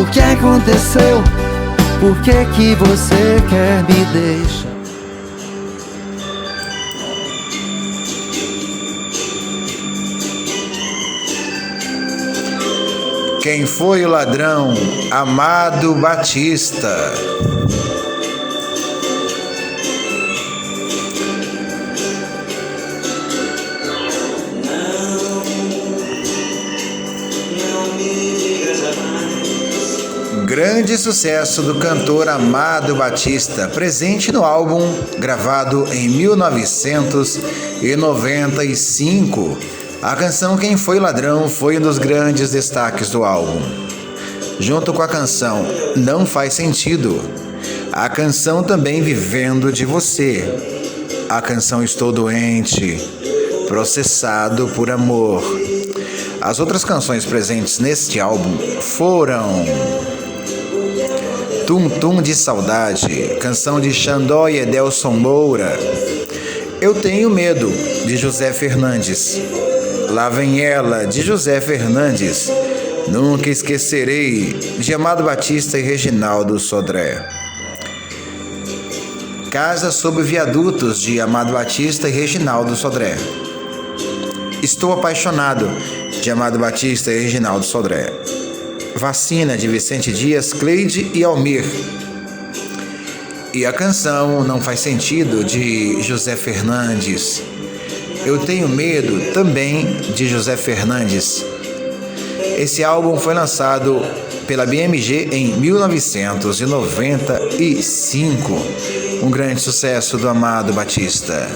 O que aconteceu? Por que que você quer me deixar? Quem foi o ladrão? Amado Batista. Grande sucesso do cantor Amado Batista, presente no álbum gravado em 1995. A canção Quem Foi o Ladrão foi um dos grandes destaques do álbum. Junto com a canção Não Faz Sentido, a canção também Vivendo de Você, a canção Estou Doente, Processado por Amor. As outras canções presentes neste álbum foram Tum Tum de Saudade, canção de Xandó e Edelson Moura, Eu Tenho Medo, de José Fernandes, Lá Vem Ela, de José Fernandes, Nunca Esquecerei, de Amado Batista e Reginaldo Sodré, Casa sob Viadutos, de Amado Batista e Reginaldo Sodré, Estou Apaixonado, de Amado Batista e Reginaldo Sodré, Vacina, de Vicente Dias, Cleide e Almir, e a canção Não Faz Sentido, de José Fernandes. Eu Tenho Medo, também de José Fernandes. Esse álbum foi lançado pela BMG em 1995. Um grande sucesso do Amado Batista.